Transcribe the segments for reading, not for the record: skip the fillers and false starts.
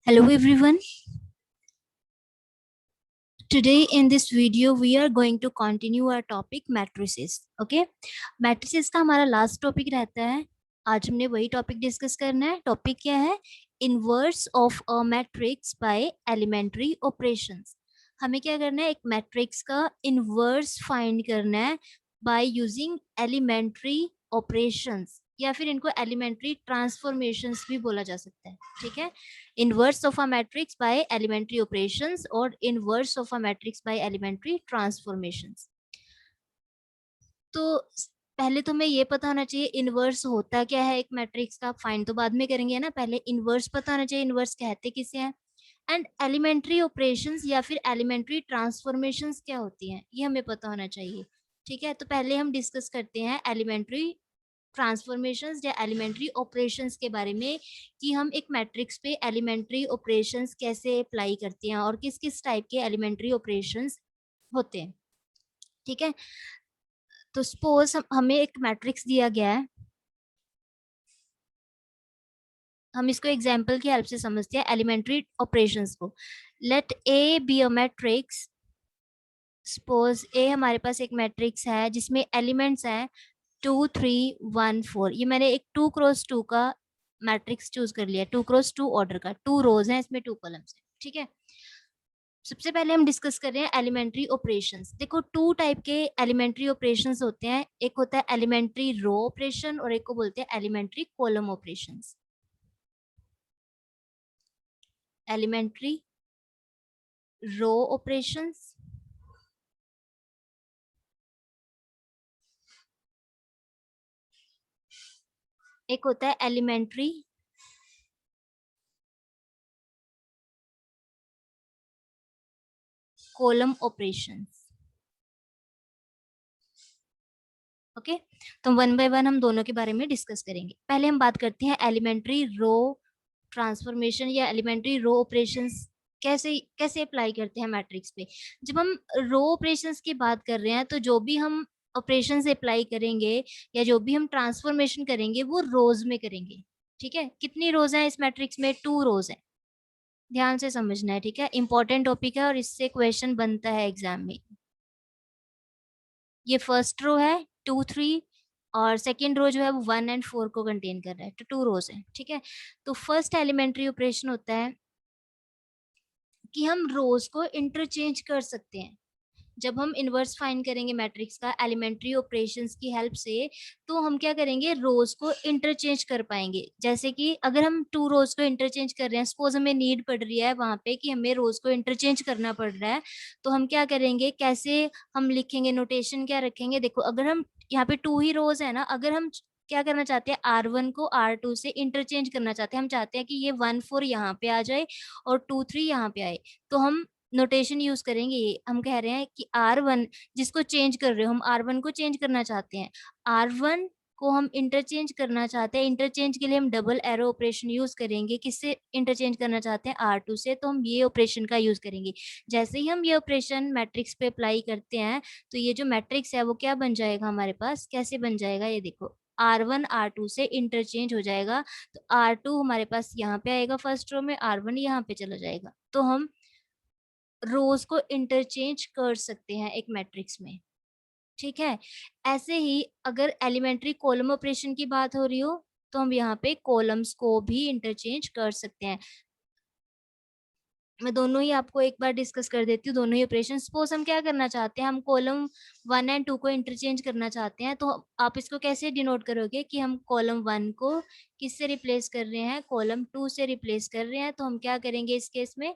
Hello everyone. Today in this video we are going to continue our topic matrices. Okay, matrices का हमारा last topic रहता है. आज हमने वही टॉपिक डिस्कस करना है. टॉपिक क्या है? Inverse of a matrix by elementary operations. हमें क्या करना है? एक मैट्रिक्स का इनवर्स फाइंड करना है बाय यूजिंग एलिमेंट्री ऑपरेशंस, या फिर इनको एलिमेंट्री ट्रांसफॉर्मेशंस भी बोला जा सकता है. ठीक है, inverse of a matrix by elementary operations और inverse of a matrix by elementary transformations. तो पहले तो हमें ये पता होना चाहिए इनवर्स होता क्या है एक मैट्रिक्स का. फाइंड तो बाद में करेंगे ना, पहले इनवर्स पता होना चाहिए, इनवर्स कहते किसे हैं. एंड एलिमेंट्री ऑपरेशंस या फिर एलिमेंट्री ट्रांसफॉर्मेशंस क्या होती हैं, ये हमें पता होना चाहिए. ठीक है, तो पहले हम डिस्कस करते हैं एलिमेंट्री ट्रांसफॉर्मेशंस या एलिमेंट्री ऑपरेशंस के बारे में, कि हम एक मैट्रिक्स पे एलिमेंट्री ऑपरेशंस कैसे अप्लाई करते हैं और किस किस टाइप के एलिमेंट्री ऑपरेशंस होते हैं. ठीक है, तो सपोज हमें एक मैट्रिक्स दिया गया है. हम इसको एग्जांपल की हेल्प से समझते हैं एलिमेंट्री ऑपरेशंस को. Let A B a matrix. Suppose A हमारे पास एक मैट्रिक्स है जिसमें एलिमेंट्स हैं 2 3 1 4. ये मैंने एक 2x2 का मैट्रिक्स चूज कर लिया. 2x2 ऑर्डर का, 2 रोज हैं इसमें, 2 कॉलम्स हैं. ठीक है, सबसे पहले हम डिस्कस कर रहे हैं एलिमेंट्री ऑपरेशंस. देखो, 2 टाइप के एलिमेंट्री ऑपरेशंस होते हैं. एक होता है एलिमेंट्री रो ऑपरेशन और एक को बोलते हैं elementary column operations. Elementary row operations, एक होता है एलिमेंट्री कॉलम ऑपरेशंस. ओके, तो वन बाय वन हम दोनों के बारे में डिस्कस करेंगे. पहले हम बात करते हैं एलिमेंट्री रो ट्रांसफॉर्मेशन या एलिमेंट्री रो ऑपरेशंस कैसे कैसे अप्लाई करते हैं मैट्रिक्स पे. जब हम रो ऑपरेशंस की बात कर रहे हैं तो जो भी हम ऑपरेशंस अप्लाई करेंगे या जो भी हम ट्रांसफॉर्मेशन करेंगे वो रोज में करेंगे. ठीक है, कितनी रोज हैं इस मैट्रिक्स में? 2 रोज हैं. ध्यान से समझना है. ठीक है, इंपॉर्टेंट टॉपिक है और इससे क्वेश्चन बनता है एग्जाम में. ये फर्स्ट रो है 2 3, और सेकेंड रो जो है वो 1 और 4 को कंटेन कर रहा है. तो 2 रोज है. ठीक है, तो फर्स्ट एलिमेंट्री ऑपरेशन होता है कि हम रोज को इंटरचेंज कर सकते हैं. जब हम इनवर्स फाइंड करेंगे मैट्रिक्स का एलिमेंट्री ऑपरेशंस की हेल्प से, तो हम क्या करेंगे? रोज को इंटरचेंज कर पाएंगे. जैसे कि अगर हम 2 रोज को इंटरचेंज कर रहे हैं, सपोज हमें नीड पड़ रही है वहां पे कि हमें रोज को इंटरचेंज करना पड़ रहा है, तो हम क्या करेंगे? कैसे हम लिखेंगे? नोटेशन क्या रखेंगे? देखो, अगर हम यहाँ पे 2 ही रोज है ना, अगर हम क्या करना चाहते हैं? R1 को R2 से इंटरचेंज करना चाहते हैं. हम चाहते हैं कि ये 1 4 यहाँ पे आ जाए और 2 3 यहाँ पे आए. तो हम नोटेशन यूज करेंगे. ये हम कह रहे हैं कि R1 जिसको चेंज कर रहे हो, हम R1 को चेंज करना चाहते हैं. R1 को हम इंटरचेंज करना चाहते हैं. इंटरचेंज के लिए हम डबल एरो ऑपरेशन यूज करेंगे. किससे इंटरचेंज करना चाहते हैं? R2 से. तो हम ये ऑपरेशन का यूज करेंगे. जैसे ही हम ये ऑपरेशन मैट्रिक्स पे अप्लाई करते हैं, तो ये जो मैट्रिक्स है वो क्या बन जाएगा हमारे पास? कैसे बन जाएगा? ये देखो, R1 R2 से इंटरचेंज हो जाएगा. तो R2 हमारे पास यहाँ पे आएगा फर्स्ट रो में, R1 यहाँ पे चला जाएगा. तो हम रोज को इंटरचेंज कर सकते हैं एक मैट्रिक्स में. ठीक है, ऐसे ही अगर एलिमेंट्री कॉलम ऑपरेशन की बात हो रही हो, तो हम यहाँ पे कॉलम्स को भी इंटरचेंज कर सकते हैं. मैं दोनों ही आपको एक बार डिस्कस कर देती हूँ, दोनों ही ऑपरेशन. सपोज हम क्या करना चाहते हैं? हम कॉलम 1 और 2 को इंटरचेंज करना चाहते हैं. तो आप इसको कैसे डिनोट करोगे कि हम कॉलम 1 को किससे रिप्लेस कर रहे हैं? कॉलम 2 से रिप्लेस कर रहे हैं. तो हम क्या करेंगे इस केस में?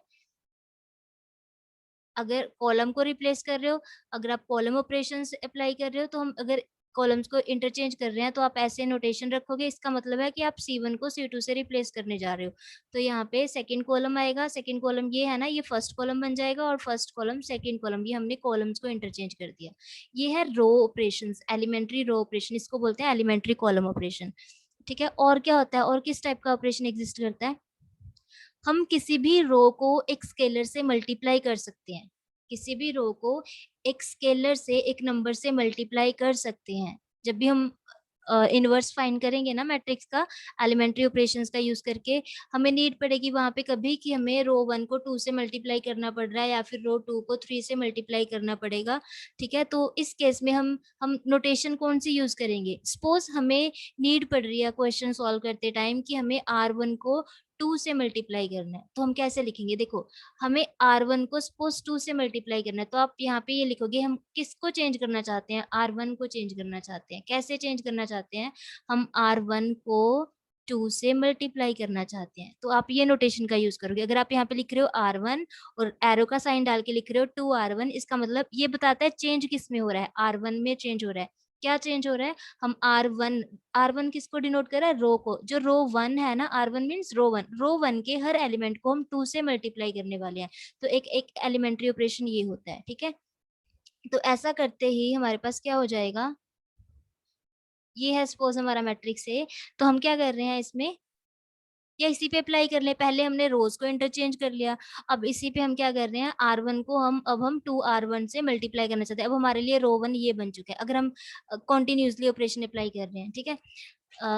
अगर कॉलम को रिप्लेस कर रहे हो, अगर आप कॉलम ऑपरेशन अप्लाई कर रहे हो, तो हम अगर कॉलम्स को इंटरचेंज कर रहे हैं तो आप ऐसे नोटेशन रखोगे. इसका मतलब है कि आप C1 को C2 से रिप्लेस करने जा रहे हो. तो यहाँ पे सेकंड कॉलम आएगा. सेकंड कॉलम ये है ना, ये फर्स्ट कॉलम बन जाएगा, और फर्स्ट कॉलम सेकंड कॉलम. ये हमने कॉलम्स को इंटरचेंज कर दिया. ये है row operation, elementary row operation. इसको बोलते हैं एलिमेंट्री कॉलम ऑपरेशन. ठीक है, और क्या होता है? और किस टाइप का ऑपरेशन एग्जिस्ट करता है? हम किसी भी रो को एक स्केलर से मल्टीप्लाई कर सकते हैं. किसी भी रो को एक स्केलर से, एक नंबर से मल्टीप्लाई कर सकते हैं. जब भी हम इनवर्स फाइंड करेंगे ना मैट्रिक्स का एलिमेंट्री ऑपरेशंस का यूज करके, हमें नीड पड़ेगी वहां पे कभी कि हमें रो 1 को 2 से मल्टीप्लाई करना पड़ रहा है या फिर रो 2 को 3 से मल्टीप्लाई करना पड़ेगा। ठीक है, तो इस केस में हम नोटेशन कौन सी यूज करेंगे? सपोज हमें नीड पड़ रही है क्वेश्चन सॉल्व करते टाइम कि हमें R1 को 2 से मल्टीप्लाई करना है, तो हम कैसे लिखेंगे? देखो, हमें R1 को सपोज 2 से मल्टीप्लाई करना है, तो आप यहाँ पे ये लिखोगे हम किसको चेंज करना चाहते हैं? R1 को चेंज करना चाहते हैं। कैसे चेंज करना चाहते हैं? हम R1 को 2 से मल्टीप्लाई करना चाहते हैं, तो आप ये नोटेशन का यूज करोगे। अगर आप यहाँ पे लिख रहे हो R1 और एरो का साइन डाल के लिख रहे हो 2R1, इसका मतलब ये बताता है चेंज किस में हो रहा है? R1 में चेंज हो रहा है। क्या चेंज हो रहा है? हम R1 किसको डिनोट कर रहा है? रो को। जो रो 1 है ना, R1 मीन्स रो 1 के हर एलिमेंट को हम 2 से मल्टीप्लाई करने वाले हैं, तो एक एक एलिमेंट्री ऑपरेशन ये होता है। ठीक है, तो ऐसा करते ही हमारे पास क्या हो जाएगा? ये है सपोज हमारा मैट्रिक्स है, तो हम क्या कर रहे हैं इसमें, या इसी पे अप्लाई कर ले। पहले हमने रोज को इंटरचेंज कर लिया, अब इसी पे हम क्या कर रहे हैं, R1 को हम 2R1 से मल्टीप्लाई करना चाहते हैं। अब हमारे लिए रो 1 ये बन चुका है, अगर हम कॉन्टिन्यूसली ऑपरेशन अप्लाई कर रहे हैं। ठीक है,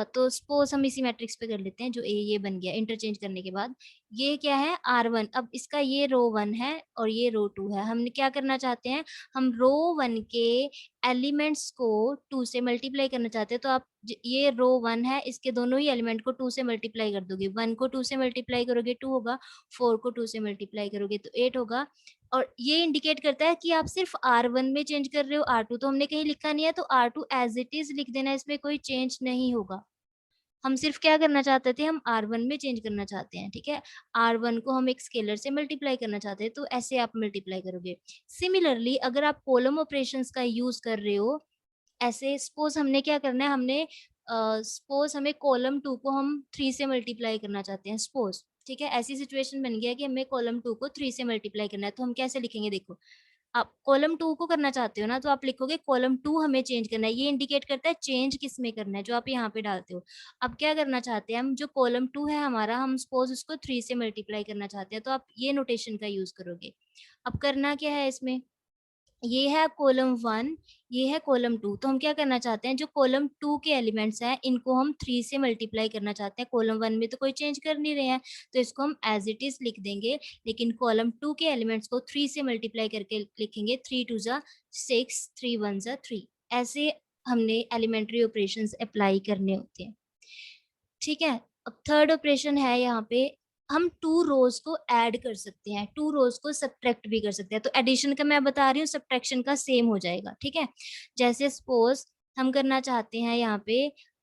तो सपोज हम इसी मैट्रिक्स पे कर लेते हैं, जो ये बन गया इंटरचेंज करने के बाद। ये क्या है? R1। अब इसका ये रो 1 है और ये रो 2 है। हमने क्या करना चाहते हैं? हम रो 1 के एलिमेंट्स को 2 से मल्टीप्लाई करना चाहते हैं, तो आप ये रो 1 है, इसके दोनों ही एलिमेंट को 2 से मल्टीप्लाई कर दोगे। 1 को 2 से मल्टीप्लाई करोगे 2 होगा, 4 को 2 से मल्टीप्लाई करोगे तो 8 होगा। और ये इंडिकेट करता है कि आप सिर्फ R1 में चेंज कर रहे हो, R2 तो हमने कहीं लिखा नहीं है, तो R2 एज इट इज लिख देना, इसमें कोई चेंज नहीं होगा। हम सिर्फ क्या करना चाहते थे? हम R1 में चेंज करना चाहते हैं। ठीक है, R1 को हम एक स्केलर से मल्टीप्लाई करना चाहते हैं, तो ऐसे आप मल्टीप्लाई करोगे। सिमिलरली अगर आप कॉलम ऑपरेशंस का यूज कर रहे हो, ऐसे सपोज हमने क्या करना है, हमने सपोज हमें कॉलम 2 को हम 3 से मल्टीप्लाई करना चाहते हैं, सपोज। ठीक है, ऐसी सिचुएशन बन गया कि हमें कॉलम 2 को 3 से मल्टीप्लाई करना है, तो हम कैसे लिखेंगे? देखो, आप कॉलम 2 को करना चाहते हो ना, तो आप लिखोगे कॉलम 2 हमें चेंज करना है। ये इंडिकेट करता है चेंज किस में करना है, जो आप यहाँ पे डालते हो। अब क्या करना चाहते हैं हम? जो कॉलम 2 है हमारा, हम सपोज उसको 3 से मल्टीप्लाई करना चाहते हैं, तो आप ये नोटेशन का यूज करोगे। अब करना क्या है इसमें? ये है कॉलम 1, ये है कॉलम 2, तो हम क्या करना चाहते हैं? जो कॉलम 2 के एलिमेंट्स हैं, इनको हम 3 से मल्टीप्लाई करना चाहते हैं। कॉलम 1 में तो कोई चेंज कर नहीं रहे हैं, तो इसको हम एज इट इज लिख देंगे। लेकिन कॉलम 2 के एलिमेंट्स को 3 से मल्टीप्लाई करके लिखेंगे। 3 2 जा 6, 3 1 जा 3। ऐसे हमने एलिमेंट्री ऑपरेशंस अप्लाई करने होते हैं। ठीक है, अब थर्ड ऑपरेशन है यहाँ पे, हम टू रोज को ऐड कर सकते हैं, टू रोज को सब्ट्रैक्ट भी कर सकते हैं। तो एडिशन का मैं बता रही हूँ, सब्ट्रैक्शन का सेम हो जाएगा। ठीक है, जैसे सपोज हम करना चाहते हैं यहाँ पे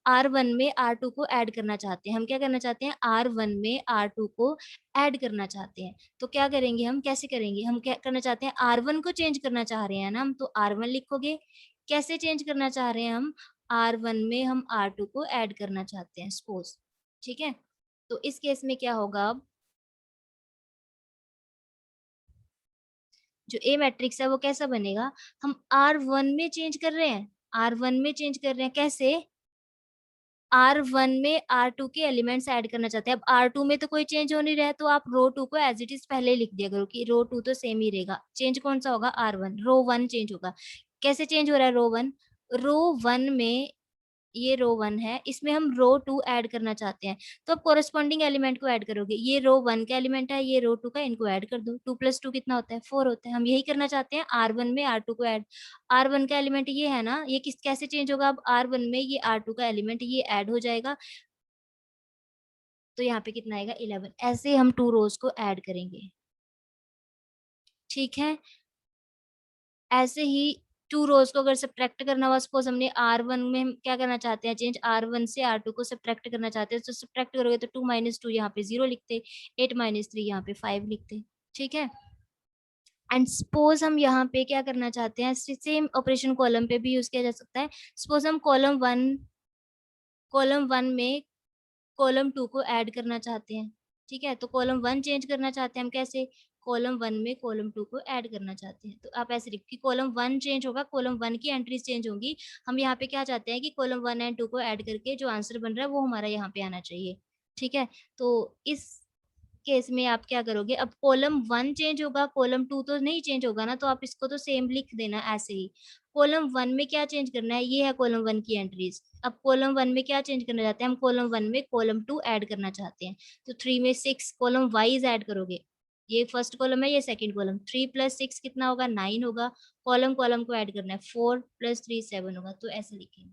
R1 में R2 को ऐड करना चाहते हैं। हम क्या करना चाहते हैं? R1 में R2 को ऐड करना चाहते हैं। तो क्या करेंगे हम? कैसे करेंगे? हम क्या करना चाहते हैं? R1 को चेंज करना चाह रहे हैं ना हम, तो R1 लिखोगे। कैसे चेंज करना चाह रहे हैं हम? R1 में हम R2 को ऐड करना चाहते हैं, सपोज। ठीक है, तो इस केस में क्या होगा? अब जो ए मैट्रिक्स है वो कैसा बनेगा? हम R1 में चेंज कर रहे हैं, R1 में चेंज कर रहे हैं। कैसे? R1 में R2 के एलिमेंट्स ऐड करना चाहते हैं। अब R2 में तो कोई चेंज हो नहीं रहा है, तो आप रो 2 को एज इट इज पहले ही लिख दिया करो कि रो 2 तो सेम ही रहेगा। चेंज कौन सा होगा? R1। रो 1 चेंज होगा। कैसे चेंज हो रहा है रो 1? रो 1 में ये रो 1 है, इसमें हम रो 2 ऐड करना चाहते हैं, तो अब कोरस्पॉन्डिंग एलिमेंट को ऐड करोगे। ये रो 1 का एलिमेंट है, ये रो 2 का, इनको ऐड कर दो। 2 + 2 कितना होता है? 4 होता है। हम यही करना चाहते हैं, R1 में R2 को ऐड। R1 का एलिमेंट ये है ना, ये किस कैसे चेंज होगा? अब R1 में ये R2 का एलिमेंट ये ऐड हो जाएगा, तो यहाँ पे कितना आएगा? 11। ऐसे हम टू रोज को ऐड करेंगे। ठीक है, ऐसे ही टू रोज को अगर सब्ट्रैक्ट करना हुआ, सपोज हमने R1 में हम क्या करना चाहते हैं? चेंज R1 से R2 को सब्ट्रैक्ट करना चाहते हैं, तो सब्ट्रैक्ट करोगे तो 2 - 2 यहाँ पे 0 लिखते, 8 - 3 यहाँ पे 5 लिखते। ठीक है, एंड सपोज हम यहाँ पे क्या करना चाहते हैं? सेम ऑपरेशन कॉलम पे भी यूज किया जा सकता है। सपोज हम कॉलम वन में कॉलम 2 को ऐड करना चाहते हैं। ठीक है, तो कॉलम 1 चेंज करना चाहते हैं हम। कैसे? कॉलम 1 में कॉलम 2 को ऐड करना चाहते हैं, तो आप ऐसे लिख कि कॉलम 1 चेंज होगा, कॉलम 1 की एंट्रीज चेंज होंगी। हम यहाँ पे क्या चाहते हैं कि कॉलम 1 एंड 2 को ऐड करके जो आंसर बन रहा है वो हमारा यहाँ पे आना चाहिए। ठीक है, तो इस केस में आप क्या करोगे, अब कॉलम 1 चेंज होगा, कॉलम 2 तो नहीं चेंज होगा ना, तो आप इसको तो सेम लिख देना ऐसे ही। कॉलम 1 में क्या चेंज करना है, ये है कॉलम 1 की एंट्रीज। अब कॉलम 1 में क्या चेंज करना चाहते हैं हम, कॉलम 1 में कॉलम 2 ऐड करना चाहते हैं, तो 3 में 6 कॉलम वाइज ऐड करोगे। ये फर्स्ट कॉलम है, ये सेकंड कॉलम, 3 + 6 कितना होगा, 9 होगा। कॉलम कॉलम को ऐड करना है, 4 + 3 7 होगा, तो ऐसे लिखेंगे।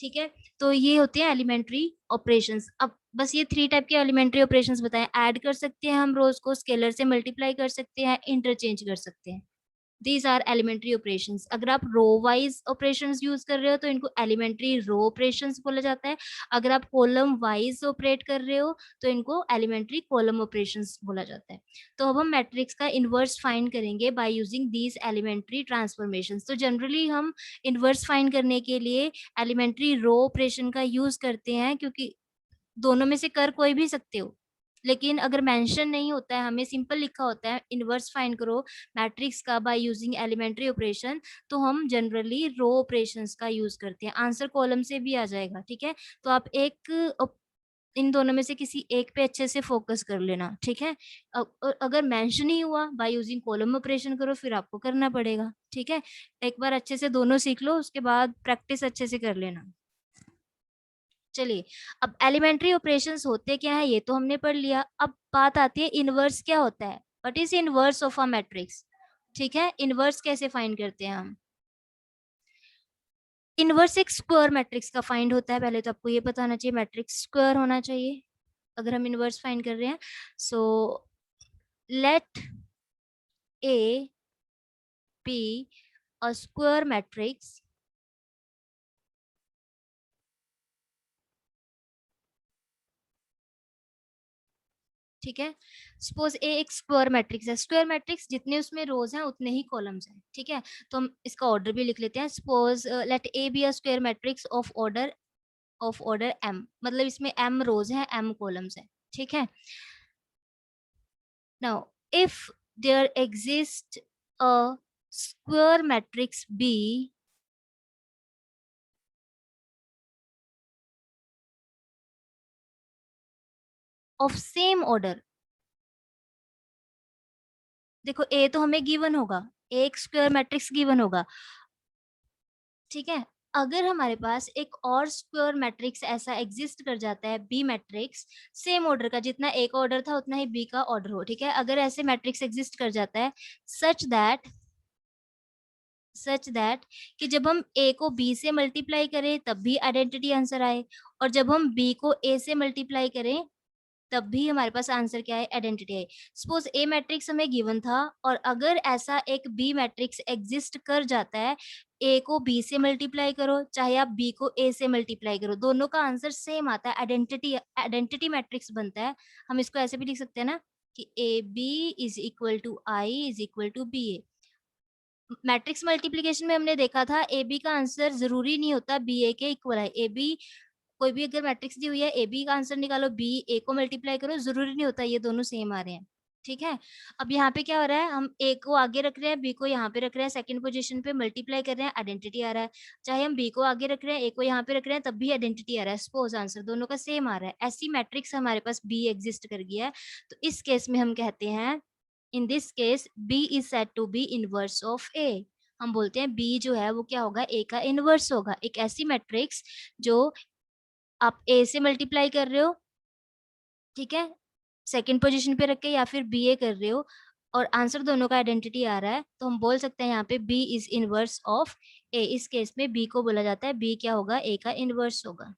ठीक है, तो ये होते हैं एलिमेंट्री ऑपरेशंस। अब बस ये 3 टाइप के एलिमेंट्री ऑपरेशंस बताएं। ऐड कर सकते हैं हम रोज को, स्केलर से मल्टीप्लाई कर सकते हैं, इंटरचेंज कर सकते हैं। These are elementary operations. अगर आप रो वाइज ऑपरेशंस यूज कर रहे हो तो इनको एलिमेंट्री रो ऑपरेशंस बोला जाता है। अगर आप कॉलम वाइज ऑपरेट कर रहे हो तो इनको एलिमेंट्री कॉलम ऑपरेशंस बोला जाता है। तो अब हम मैट्रिक्स का इनवर्स फाइंड करेंगे by using these elementary transformations. तो जनरली हम इनवर्स फाइंड करने के लिए एलिमेंट्री रो ऑपरेशन का यूज करते हैं, क्योंकि दोनों में से कर कोई भी सकते हो। लेकिन अगर मेंशन नहीं होता है, हमें सिंपल लिखा होता है इनवर्स फाइंड करो मैट्रिक्स का बाय यूजिंग एलिमेंट्री ऑपरेशन, तो हम जनरली रो ऑपरेशंस का यूज करते हैं। आंसर कॉलम से भी आ जाएगा, ठीक है। तो आप इन दोनों में से किसी एक पे अच्छे से फोकस कर लेना, ठीक है। अगर मेंशन ही हुआ बाय यूजिंग कॉलम ऑपरेशन करो, फिर आपको करना पड़ेगा, ठीक है। एक बार अच्छे से दोनों सीख लो, उसके बाद प्रैक्टिस अच्छे से कर लेना। चलिए, अब एलिमेंट्री ऑपरेशंस होते क्या है ये तो हमने पढ़ लिया। अब बात आती है इनवर्स क्या होता है, what is inverse of a matrix. ठीक है, इनवर्स कैसे फाइंड करते हैं हम। इनवर्स एक स्क्वायर मैट्रिक्स का फाइंड होता है। पहले तो आपको ये पता होना चाहिए मैट्रिक्स स्क्वायर होना चाहिए अगर हम इनवर्स फाइंड कर रहे हैं। So let A B a square matrix ठीक है। सपोज ए एक स्क्वायर मैट्रिक्स है। स्क्वायर मैट्रिक्स जितने उसमें रोज हैं उतने ही कॉलम्स हैं, ठीक है। तो हम इसका ऑर्डर भी लिख लेते हैं। Suppose let A B a square matrix of order M, मतलब इसमें एम रोज हैं, एम कॉलम्स हैं, ठीक है। Now if there exist a square matrix B of same order, देखो ए तो हमें गिवन होगा, एक स्क्वायर मैट्रिक्स गिवन होगा, ठीक है। अगर हमारे पास एक और स्क्वायर मैट्रिक्स ऐसा एग्जिस्ट कर जाता है, बी मैट्रिक्स, सेम ऑर्डर का, जितना ए का ऑर्डर था उतना ही बी का ऑर्डर हो, ठीक है। अगर ऐसे मैट्रिक्स एग्जिस्ट कर जाता है सच दैट कि जब हम ए को बी से मल्टीप्लाई करें तब भी आइडेंटिटी आंसर आए, और जब हम बी को ए से मल्टीप्लाई करें तब भी हमारे पास आंसर क्या है, आइडेंटिटी है। सपोज ए मैट्रिक्स हमें गिवन था, और अगर ऐसा एक बी मैट्रिक्स एग्जिस्ट कर जाता है, ए को बी से मल्टीप्लाई करो चाहे आप बी को ए से मल्टीप्लाई करो, दोनों का आंसर सेम आता है, आइडेंटिटी आइडेंटिटी मैट्रिक्स बनता है। हम इसको ऐसे भी लिख सकते हैं ना कि A B is equal to I is equal to B A. Matrix multiplication में हमने देखा था ए बी का आंसर जरूरी नहीं होता बी ए के इक्वल है। ए बी कोई भी अगर मैट्रिक्स दी हुई है, ए बी का आंसर निकालो, बी ए को मल्टीप्लाई करो, जरूरी नहीं होता ये दोनों सेम आ रहे हैं, ठीक है। अब यहाँ पे क्या हो रहा है, हम ए को आगे रख रहे हैं, बी को यहाँ पे रख रहे हैं, सेकंड पोजीशन पे मल्टीप्लाई कर रहे हैं, आइडेंटिटी आ रहा है। चाहे हम बी को आगे रख रहे हैं, ए को यहाँ पे रख रहे हैं, तब भी आइडेंटिटी आ रहा है। सपोज आंसर दोनों का सेम आ रहा है। ऐसी मैट्रिक्स हमारे पास बी एग्जिस्ट कर गया है, तो इस केस में हम कहते हैं in this case B is said to be inverse of A. हम बोलते हैं बी जो है वो क्या होगा, ए का इनवर्स होगा। एक ऐसी मैट्रिक्स जो आप ए से मल्टीप्लाई कर रहे हो, ठीक है, सेकंड पोजीशन पे रख के, या फिर बी ए कर रहे हो और आंसर दोनों का आइडेंटिटी आ रहा है, तो हम बोल सकते हैं यहाँ पे बी इज इनवर्स ऑफ ए। इस केस में बी को बोला जाता है, बी क्या होगा, ए का इनवर्स होगा।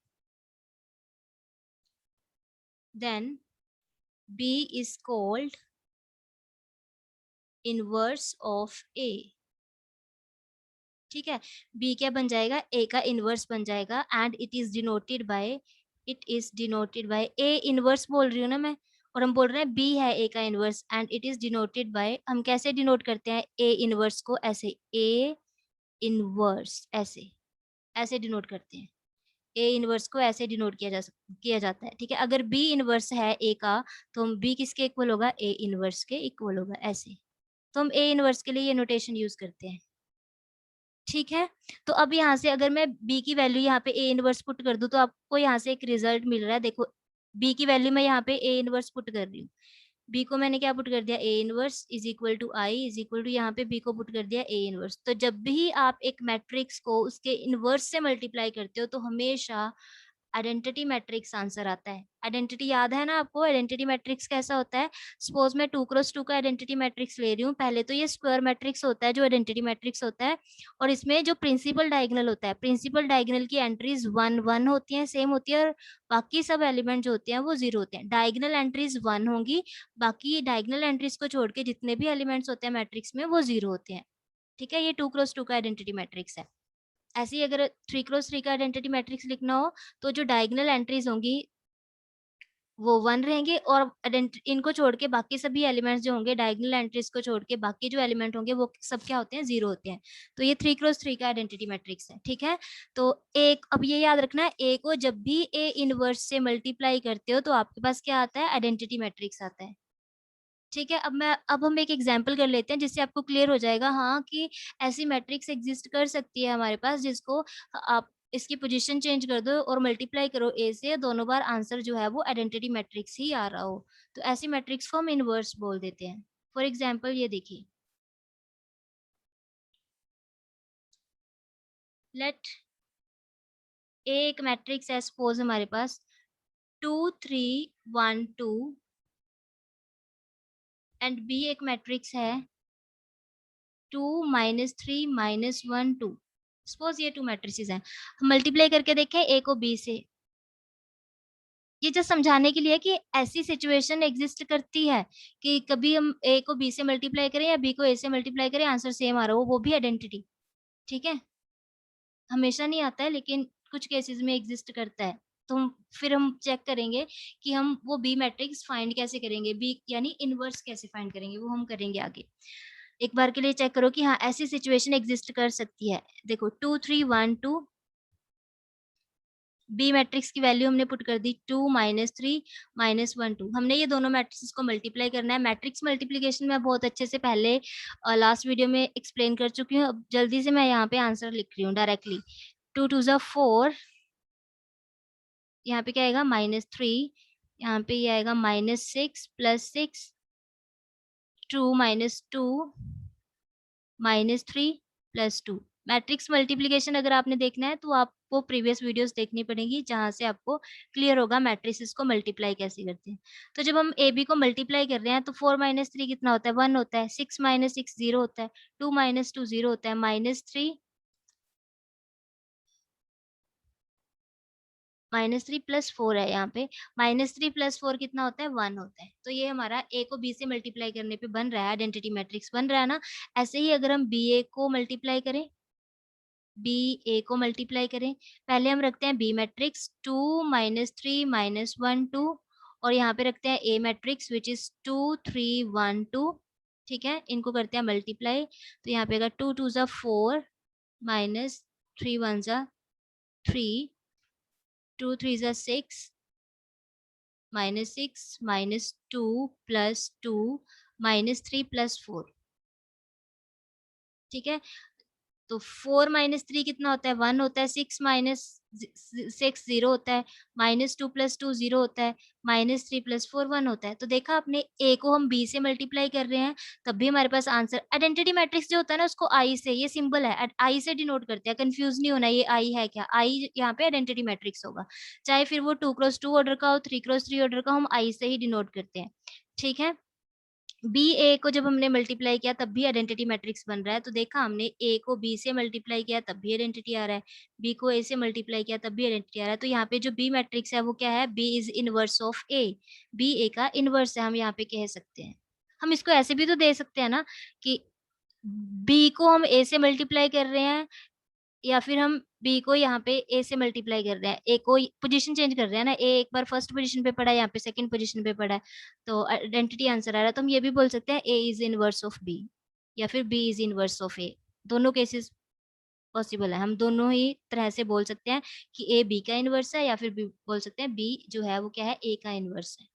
Then B is called inverse of A, ठीक है। बी क्या बन जाएगा, ए का इनवर्स बन जाएगा, and it is denoted by A inverse बोल रही हूँ ना मैं, और हम बोल रहे हैं बी है ए का inverse, and it is denoted by, हम कैसे डिनोट करते हैं ए इनवर्स को, ऐसे ए इनवर्स, ऐसे ऐसे डिनोट करते हैं। ए इनवर्स को ऐसे डिनोट किया जाता है, ठीक है। अगर बी इनवर्स है ए का, तो हम बी किसके इक्वल होगा, ए इनवर्स के इक्वल होगा, ऐसे। तो हम ए इनवर्स के लिए ये नोटेशन यूज करते हैं, ठीक है। तो अब यहाँ से अगर मैं बी की वैल्यू यहाँ पे ए इनवर्स पुट कर दूं, तो आपको यहाँ से एक रिजल्ट मिल रहा है, देखो बी की वैल्यू मैं यहाँ पे ए इनवर्स पुट कर रही हूँ, बी को मैंने क्या पुट कर दिया, A inverse is equal to I is equal to, यहाँ पे बी को पुट कर दिया ए इनवर्स। तो जब भी आप एक मैट्रिक्स को उसके इनवर्स से मल्टीप्लाई करते हो तो हमेशा आइडेंटिटी मैट्रिक्स आंसर आता है। आइडेंटिटी याद है ना आपको, आइडेंटिटी मैट्रिक्स कैसा होता है? सपोज मैं 2x2 का आइडेंटिटी मैट्रिक्स ले रही हूँ, पहले तो ये स्क्वायर मैट्रिक्स होता है जो आइडेंटिटी मैट्रिक्स होता है, और इसमें जो प्रिंसिपल डायगोनल होता है, प्रिंसिपल डायगोनल की एंट्रीज 1 1 होती हैं, सेम होती है, और बाकी सब एलिमेंट जो होते हैं वो 0 होते हैं। डायगोनल एंट्रीज 1 होंगी, बाकी डायगोनल एंट्रीज को छोड़ के जितने भी एलिमेंट्स होते हैं मैट्रिक्स में वो 0 होते हैं। ठीक है, ये 2x2 का आइडेंटिटी मैट्रिक्स है। ऐसे ही अगर 3x3 का आइडेंटिटी मैट्रिक्स लिखना हो तो जो डायगोनल एंट्रीज होंगी वो 1 रहेंगे, और इनको छोड़ के बाकी सभी एलिमेंट्स जो होंगे, डायगोनल एंट्रीज को छोड़ के बाकी जो एलिमेंट होंगे वो सब क्या होते हैं, 0 होते हैं। तो ये 3x3 का आइडेंटिटी मैट्रिक्स है। ठीक है, तो एक, अब ये याद रखना है, ए को जब भी ए इनवर्स से मल्टीप्लाई करते हो तो आपके पास क्या आता है, आइडेंटिटी मैट्रिक्स आता है। ठीक है, अब हम एक एग्जांपल कर लेते हैं जिससे आपको क्लियर हो जाएगा हाँ कि ऐसी मैट्रिक्स एग्जिस्ट कर सकती है हमारे पास, जिसको आप इसकी पोजीशन चेंज कर दो और मल्टीप्लाई करो ए से, दोनों बार आंसर जो है वो आइडेंटिटी मैट्रिक्स ही आ रहा हो। तो ऐसी मैट्रिक्स को हम इनवर्स बोल देते हैं। फॉर एग्जाम्पल ये देखिए, लेट ए एक मैट्रिक्स है सपोज हमारे पास 2 3 1 2, एंड बी एक मैट्रिक्स है 2 -3 -1 2। सपोज ये टू मैट्रिसेस हैं, हम मल्टीप्लाई करके देखें ए को बी से। ये जस्ट समझाने के लिए कि ऐसी सिचुएशन एग्जिस्ट करती है कि कभी हम ए को बी से मल्टीप्लाई करें या बी को ए से मल्टीप्लाई करें, आंसर सेम आ रहा हो, वो भी आइडेंटिटी। ठीक है, हमेशा नहीं आता है लेकिन कुछ केसेस में एग्जिस्ट करता है। तो फिर हम चेक करेंगे कि हम वो बी मैट्रिक्स फाइंड कैसे करेंगे, बी यानी इनवर्स कैसे फाइंड करेंगे, वो हम करेंगे आगे। एक बार के लिए चेक करो कि हाँ ऐसी सिचुएशन एग्जिस्ट कर सकती है। देखो 2 3 1 2, बी मैट्रिक्स की वैल्यू हमने पुट कर दी 2 -3 -1 2। हमने ये दोनों मैट्रिक्स को मल्टीप्लाई करना है। मैट्रिक्स मल्टीप्लीकेशन में बहुत अच्छे से पहले लास्ट वीडियो में एक्सप्लेन कर चुकी हूँ। अब जल्दी से मैं यहाँ पे आंसर लिख रही हूँ डायरेक्टली। 2 2 4, यहाँ पे क्या आएगा -3, यहाँ पे ये आएगा -6 +6, 2 -2 -3 +2। मैट्रिक्स मल्टीप्लिकेशन अगर आपने देखना है तो आपको प्रीवियस वीडियोस देखनी पड़ेगी, जहां से आपको क्लियर होगा मैट्रिसेस को मल्टीप्लाई कैसे करते हैं। तो जब हम ए बी को मल्टीप्लाई कर रहे हैं तो 4 - 3 कितना होता है, 1 होता है। 6 - 6 0 होता है। 2 - 2 0 होता है। -3 +4 है यहाँ पे। -3 +4 कितना होता है, 1 होता है। तो ये हमारा ए को बी से मल्टीप्लाई करने पे बन रहा है, आइडेंटिटी मैट्रिक्स बन रहा है ना। ऐसे ही अगर हम बी ए को मल्टीप्लाई करें, बी ए को मल्टीप्लाई करें, पहले हम रखते हैं बी मैट्रिक्स 2 -3 -1 2, और यहाँ पे रखते हैं ए मैट्रिक्स विच इज 2 3 1 2। ठीक है, इनको करते हैं मल्टीप्लाई, तो यहाँ पे 2 2 4 -3 1 3, 2 3 6 -6 -2 +2 -3 +4। ठीक है, तो 4 - 3 कितना होता है, 1 होता है। 6 - 6 0 होता है। -2 +2 0 होता है। -3 +4 1 होता है। तो देखा आपने, ए को हम बी से मल्टीप्लाई कर रहे हैं तब भी हमारे पास आंसर। आइडेंटिटी मैट्रिक्स जो होता है ना उसको आई से, ये सिंबल है, आई से डिनोट करते हैं। कंफ्यूज नहीं होना, ये आई है क्या, आई यहाँ पे आइडेंटिटी मैट्रिक्स होगा, चाहे फिर वो 2x2 ऑर्डर का हो, 3x3 ऑर्डर का, हम आई से ही डिनोट करते हैं। ठीक है, बी ए को जब हमने मल्टीप्लाई किया तब भी आइडेंटिटी मैट्रिक्स बन रहा है। तो देखा हमने, ए को बी से मल्टीप्लाई किया तब भी आइडेंटिटी आ रहा है, बी को ए से मल्टीप्लाई किया तब भी आइडेंटिटी आ रहा है। तो यहाँ पे जो बी मैट्रिक्स है वो क्या है, B is inverse of A. B A का इनवर्स है, हम यहाँ पे कह सकते हैं। हम इसको ऐसे भी तो दे सकते हैं ना कि बी को हम ए से मल्टीप्लाई कर रहे हैं, या फिर हम बी को यहाँ पे ए से मल्टीप्लाई कर रहे हैं, ए को पोजीशन चेंज कर रहे हैं ना, ए एक बार फर्स्ट पोजीशन पे पड़ा है, यहाँ पे सेकंड पोजीशन पे पड़ा है, तो आइडेंटिटी आंसर आ रहा है। तो हम ये भी बोल सकते हैं ए इज इनवर्स ऑफ बी, या फिर बी इज इनवर्स ऑफ ए। दोनों केसेस पॉसिबल है, हम दोनों ही तरह से बोल सकते हैं कि ए बी का इनवर्स है, या फिर बी बोल सकते हैं बी जो है वो क्या है, ए का इनवर्स है।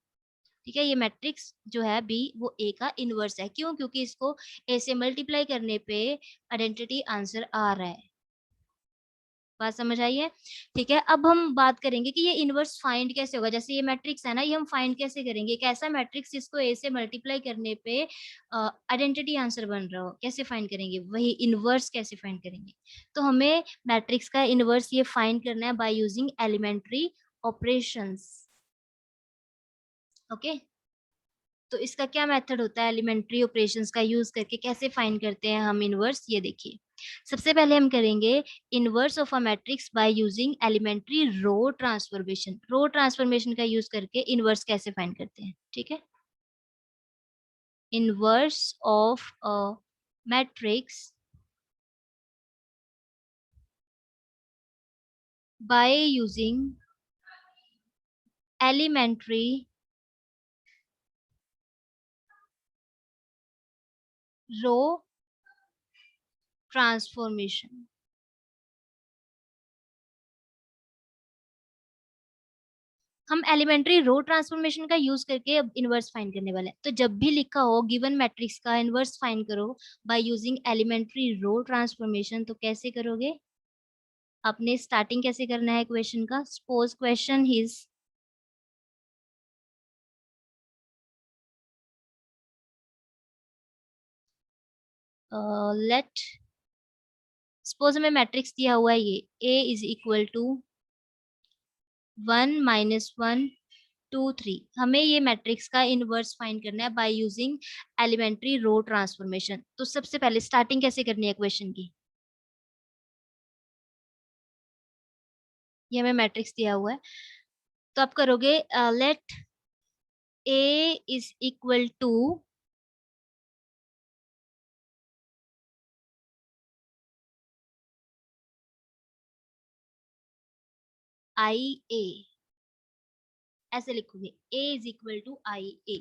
ठीक है, ये मैट्रिक्स जो है बी वो ए का इनवर्स है। क्यों? क्योंकि इसको ए से मल्टीप्लाई करने पे आइडेंटिटी आंसर आ रहा है। बात समझ आई है? ठीक है, अब हम बात करेंगे कि ये इनवर्स फाइंड कैसे होगा। जैसे ये मैट्रिक्स है ना, ये हम फाइंड कैसे करेंगे? एक ऐसा मैट्रिक्स जिसको ए से मल्टीप्लाई करने पे आइडेंटिटी आंसर बन रहा हो, कैसे फाइंड करेंगे? वही इनवर्स कैसे फाइंड करेंगे? तो हमें मैट्रिक्स का इनवर्स ये फाइंड करना है by using elementary operations. Okay, तो इसका क्या मेथड होता है? एलिमेंट्री ऑपरेशंस का यूज करके कैसे फाइंड करते हैं हम इनवर्स, ये देखिए। सबसे पहले हम करेंगे inverse of a matrix by using elementary row transformation. Row transformation का यूज करके इनवर्स कैसे फाइंड करते हैं, ठीक है? Inverse of a matrix by using elementary row transformation. हम एलिमेंट्री रो ट्रांसफॉर्मेशन का यूज करके अब इनवर्स फाइंड करने वाले हैं। तो जब भी लिखा हो गिवन मैट्रिक्स का इनवर्स फाइंड करो by using elementary row transformation, तो कैसे करोगे? आपने स्टार्टिंग कैसे करना है क्वेश्चन का? Suppose question is let suppose हमें मैट्रिक्स दिया हुआ है ये ए इज इक्वल टू 1 - 1 2 3। हमें ये मैट्रिक्स का इनवर्स फाइंड करना है by using elementary row transformation. तो सबसे पहले स्टार्टिंग कैसे करनी है क्वेश्चन की? ये हमें मैट्रिक्स दिया हुआ है, तो आप करोगे let A is equal to I A, ऐसे लिखोगे A is equal to I A.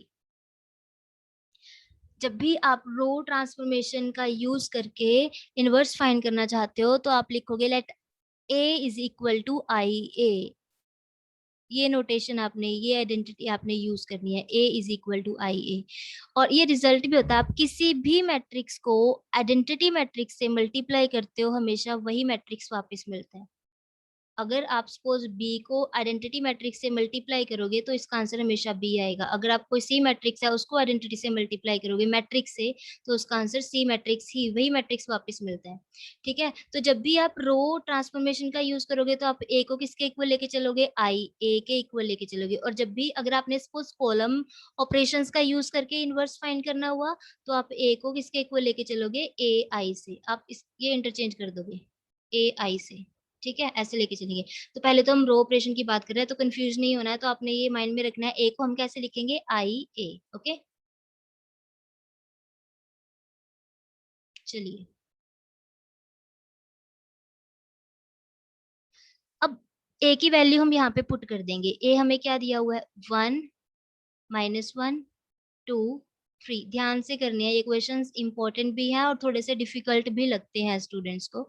जब भी आप रो ट्रांसफॉर्मेशन का यूज करके इनवर्स फाइंड करना चाहते हो तो आप लिखोगे let A is equal to I A. ये नोटेशन आपने, ये आइडेंटिटी आपने यूज करनी है, A is equal to I A. और ये रिजल्ट भी होता है, आप किसी भी मैट्रिक्स को आइडेंटिटी मैट्रिक्स से मल्टीप्लाई करते हो हमेशा वही मैट्रिक्स वापस मिलता है। अगर आप सपोज बी को आइडेंटिटी मैट्रिक्स से मल्टीप्लाई करोगे तो इसका आंसर हमेशा बी आएगा। अगर आप कोई सी मैट्रिक्स है उसको आइडेंटिटी से मल्टीप्लाई करोगे मैट्रिक्स से, तो उसका आंसर सी मैट्रिक्स ही, वही मैट्रिक्स वापस मिलता है। ठीक है, तो जब भी आप रो ट्रांसफॉर्मेशन का यूज करोगे तो आप ए को किसके इक्वल लेके चलोगे? आई ए के इक्वल लेके चलोगे। और जब भी अगर आपने सपोज कॉलम ऑपरेशंस का यूज करके इनवर्स फाइंड करना हुआ तो आप ए को किसके इक्वल लेके चलोगे? ए आई से। आप इस ये इंटरचेंज कर दोगे ए आई से। ठीक है, ऐसे लेके चलेंगे। तो पहले तो हम रो ऑपरेशन की बात कर रहे हैं, तो कंफ्यूज नहीं होना है, तो आपने ये माइंड में रखना है ए को हम कैसे लिखेंगे? आई ए। ओके, चलिए अब ए की वैल्यू हम यहाँ पे पुट कर देंगे। ए हमें क्या दिया हुआ है? 1 - 1 2 3। ध्यान से करनी है, ये क्वेश्चंस इंपॉर्टेंट भी है और थोड़े से डिफिकल्ट भी लगते हैं स्टूडेंट्स को।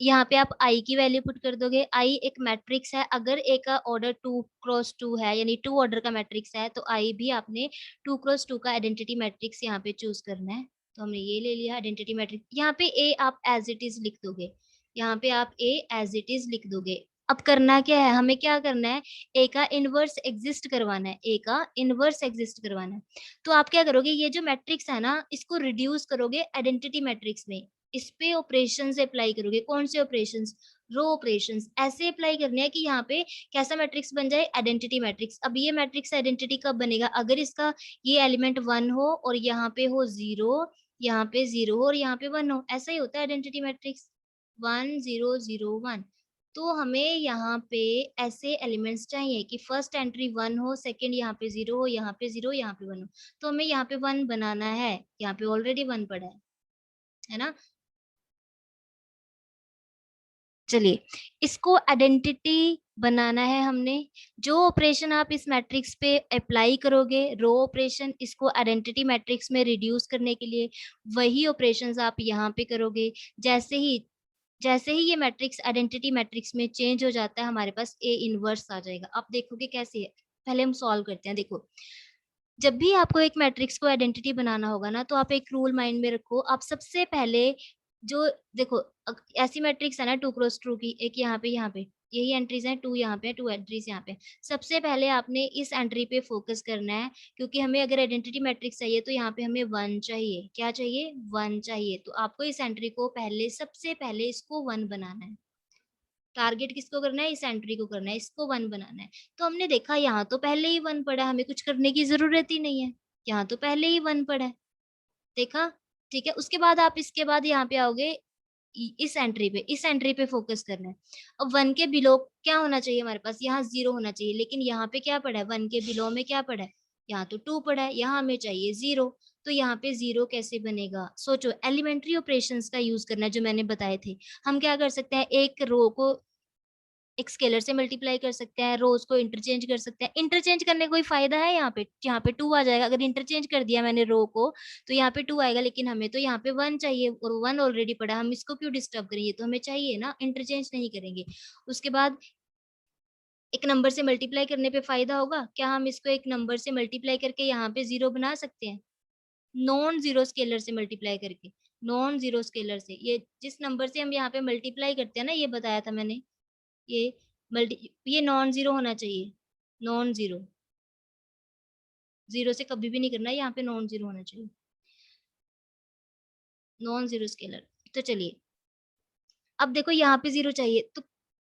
यहाँ पे आप आई की वैल्यू पुट कर दोगे। आई एक मैट्रिक्स है, अगर ए का ऑर्डर 2 × 2 है यानी 2 ऑर्डर का मैट्रिक्स है तो आई भी आपने 2 × 2 का आइडेंटिटी मैट्रिक्स यहाँ पे चूज करना है। तो हमने ये ले लिया आइडेंटिटी मैट्रिक्स। यहाँ पे ए आप एज इट इज लिख दोगे, यहाँ पे आप ए एज इट इज लिख दोगे। अब करना क्या है, हमें क्या करना है? ए का इनवर्स एग्जिस्ट करवाना है, ए का इनवर्स एग्जिस्ट करवाना है। तो आप क्या करोगे? ये जो मैट्रिक्स है ना इसको रिड्यूस करोगे आइडेंटिटी मैट्रिक्स में। इस पे ऑपरेशंस अप्लाई करोगे। कौन से ऑपरेशंस? रो ऑपरेशंस। ऐसे अप्लाई करने हैं कि यहाँ पे कैसा मैट्रिक्स बन जाए? Identity matrix. अब ये मैट्रिक्स आइडेंटिटी कब बनेगा? अगर इसका ये एलिमेंट 1 हो और यहाँ पे हो 0, यहाँ पे 0 हो और यहाँ पे 1 हो। ऐसा ही होता है आइडेंटिटी मैट्रिक्स, 1 0 0 1। तो हमें यहाँ पे ऐसे एलिमेंट्स चाहिए कि फर्स्ट एंट्री 1 हो, सेकंड यहाँ पे 0 हो, यहाँ पे 0, यहाँ पे 1 हो। तो हमें यहाँ पे 1 बनाना है, यहाँ पे ऑलरेडी 1 पड़ा है ना? चलिए, इसको आइडेंटिटी बनाना है हमने। जो ऑपरेशन आप इस मैट्रिक्स पे अप्लाई करोगे रो ऑपरेशन, इसको आइडेंटिटी मैट्रिक्स में रिड्यूस करने के लिए, वही ऑपरेशंस आप यहाँ पे करोगे। जैसे ही ये मैट्रिक्स आइडेंटिटी मैट्रिक्स में चेंज हो जाता है हमारे पास ए इनवर्स आ जाएगा। आप देखोगे कैसे है, पहले हम सॉल्व करते हैं। देखो, जब भी आपको एक मैट्रिक्स को आइडेंटिटी बनाना होगा ना तो आप एक रूल माइंड में रखो। आप सबसे पहले जो देखो ऐसी मैट्रिक्स है ना 2 क्रॉस 2 की, एक यहाँ पे यही एंट्रीज हैं, 2 यहाँ पे, 2 एंट्रीज यहाँ पे। सबसे पहले आपने इस एंट्री पे फोकस करना है, क्योंकि हमें अगर आइडेंटिटी मैट्रिक्स चाहिए तो यहाँ पे हमें 1 चाहिए। क्या चाहिए? 1 चाहिए। तो आपको इस एंट्री को पहले, सबसे पहले इसको 1 बनाना है। टारगेट किसको करना है? इस एंट्री को करना है, इसको 1 बनाना है। तो हमने देखा यहाँ तो पहले ही 1 पड़ा है, हमें कुछ करने की जरूरत ही नहीं है, यहाँ तो पहले ही 1 पड़ा है। देखा? ठीक है। उसके बाद आप इसके बाद यहाँ पे आओगे, इस एंट्री पे, इस एंट्री पे फोकस करना है। अब 1 के बिलो क्या होना चाहिए हमारे पास? यहाँ 0 होना चाहिए, लेकिन यहाँ पे क्या पड़ा है? 1 के बिलो में क्या पड़ा है? यहाँ तो 2 पड़ा है, यहाँ हमें चाहिए 0। तो यहाँ पे 0 कैसे बनेगा? सोचो, एलिमेंट्री ऑपरेशंस का यूज करना है जो मैंने बताए थे। हम क्या कर सकते हैं? एक रो को एक स्केलर से मल्टीप्लाई कर सकते हैं, रोज को इंटरचेंज कर सकते हैं। इंटरचेंज करने का कोई फायदा है? यहाँ पे 2 आ जाएगा। अगर इंटरचेंज कर दिया मैंने रो को तो यहाँ पे 2 आएगा, लेकिन हमें तो यहाँ पे 1 चाहिए और 1 ऑलरेडी पड़ा, हम इसको क्यों डिस्टर्ब करेंगे? तो हमें चाहिए ना, इंटरचेंज नहीं करेंगे। उसके बाद एक नंबर से मल्टीप्लाई करने पे फायदा होगा क्या? हम इसको एक नंबर से मल्टीप्लाई करके यहाँ पे 0 बना सकते हैं, नॉन जीरो स्केलर से मल्टीप्लाई करके। नॉन जीरो स्केलर से, ये जिस नंबर से हम यहाँ पे मल्टीप्लाई करते हैं ना, ये बताया था मैंने, ये ये नॉन जीरो होना चाहिए। नॉन जीरो, जीरो से कभी भी नहीं करना है, यहाँ पे नॉन जीरो होना चाहिए, नॉन जीरो स्केलर। तो चलिए, अब देखो यहाँ पे 0 चाहिए, तो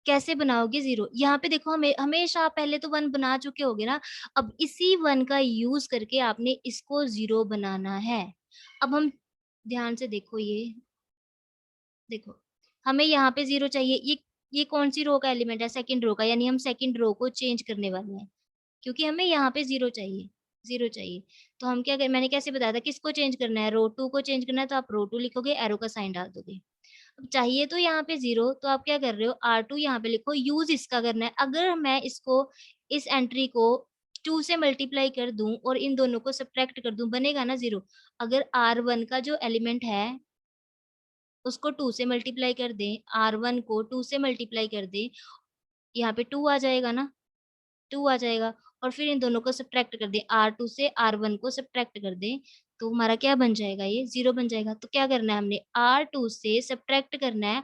कैसे बनाओगे 0? यहाँ पे देखो, हमें हमेशा आप पहले तो 1 बना चुके होगे ना। अब इसी 1 का यूज करके आपने इसको 0 बनाना है। अब हम ध्यान से देखो, ये देखो, हमें यहाँ पे 0 चाहिए। ये कौन सी रो का एलिमेंट है? सेकंड रो का, यानी हम सेकंड रो को चेंज करने वाले हैं, क्योंकि हमें यहाँ पे 0 चाहिए, 0 चाहिए। तो हम क्या कर, मैंने कैसे बताया था किसको चेंज करना है? रो 2 को चेंज करना है, तो आप रो 2 लिखोगे, एरो का साइन डाल दोगे। अब चाहिए तो यहाँ पे 0, तो आप क्या कर रहे हो? R2 यहाँ पे लिखो, यूज इसका करना है। अगर मैं इसको, इस एंट्री को 2 से मल्टीप्लाई कर दूं और इन दोनों को सब्ट्रैक्ट कर दूं, बनेगा ना 0। अगर R1 का जो एलिमेंट है उसको 2 से मल्टीप्लाई कर दें, R1 को 2 से मल्टीप्लाई कर दें, यहाँ पे 2 आ जाएगा ना, 2 आ जाएगा। और फिर इन दोनों को सब्ट्रैक्ट कर दें, R2 से R1 को सब्ट्रैक्ट कर दें, तो हमारा क्या बन जाएगा? ये 0 बन जाएगा। तो क्या करना है हमने? R2 से सब्ट्रैक्ट करना है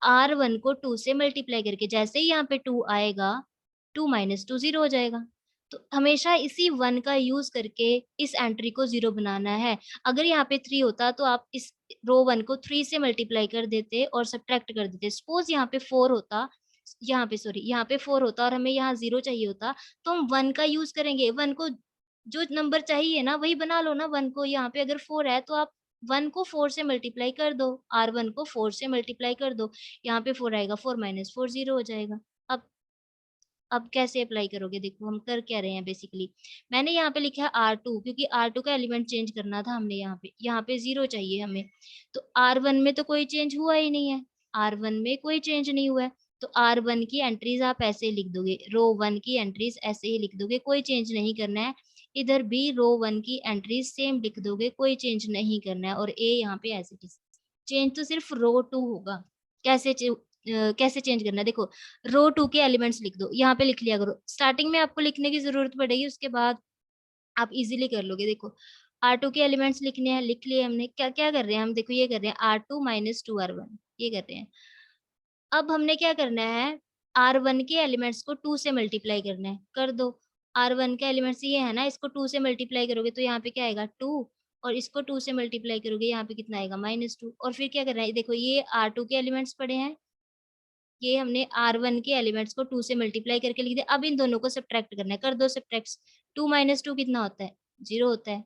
R1 को 2 से मल्टीप्लाई करके। जैसे ही यहाँ पे 2 आएगा, 2 माइनस 2 0 हो जाएगा। तो हमेशा इसी 1 का यूज करके इस एंट्री को 0 बनाना है। अगर यहाँ पे 3 होता तो आप इस रो 1 को 3 से मल्टीप्लाई कर देते और सब्ट्रैक्ट कर देते। सपोज यहाँ पे 4 होता, यहाँ पे सॉरी, यहाँ पे 4 होता और हमें यहाँ 0 चाहिए होता, तो हम 1 का यूज करेंगे। 1 को, जो नंबर चाहिए ना वही बना लो ना। 1 को, यहाँ पे अगर 4 है तो आप 1 को 4 से मल्टीप्लाई कर दो, R1 को 4 से मल्टीप्लाई कर दो, यहाँ पे 4 आएगा, 4 माइनस 4 0 हो जाएगा। अब कैसे अप्लाई करोगे? देखो हम कर क्या रहे हैं बेसिकली। मैंने यहाँ पे लिखा है R2, क्योंकि R2 का एलिमेंट चेंज करना था हमने। यहाँ पे 0 चाहिए हमें, तो R1 में तो कोई चेंज हुआ ही नहीं है, R1 में कोई चेंज नहीं हुआ है। तो R1 की एंट्रीज आप ऐसे ही लिख दोगे, रो 1 की एंट्रीज ऐसे ही लिख दोगे, कोई चेंज नहीं करना है। इधर भी रो 1 की एंट्रीज सेम लिख दोगे, कोई चेंज नहीं करना है। और ए यहाँ पे एज इट इज, चेंज तो सिर्फ रो 2 होगा। कैसे कैसे चेंज करना है? देखो, रो 2 के एलिमेंट्स लिख दो, यहाँ पे लिख लिया करो। स्टार्टिंग में आपको लिखने की जरूरत पड़ेगी, उसके बाद आप इजीली कर लोगे। देखो, R2 के एलिमेंट्स लिखने हैं, लिख लिए हमने। क्या क्या कर रहे हैं हम? देखो, ये कर रहे हैं R2 माइनस 2R1, ये कर रहे हैं। अब हमने क्या करना है? R1 के एलिमेंट्स को 2 से मल्टीप्लाई करना है, कर दो। R1 का एलिमेंट्स ये है ना, इसको 2 से मल्टीप्लाई करोगे तो यहाँ पे क्या आएगा? 2। और इसको 2 से मल्टीप्लाई करोगे, यहाँ पे कितना आएगा? -2। और फिर क्या करना है? देखो, ये R2 के एलिमेंट्स पड़े हैं, ये हमने R1 के एलिमेंट्स को 2 से मल्टीप्लाई करके लिख दिया। अब इन दोनों को सब्ट्रैक्ट करना है, कर दो सब्ट्रैक्ट। 2 माइनस 2 कितना होता है? 0 होता है।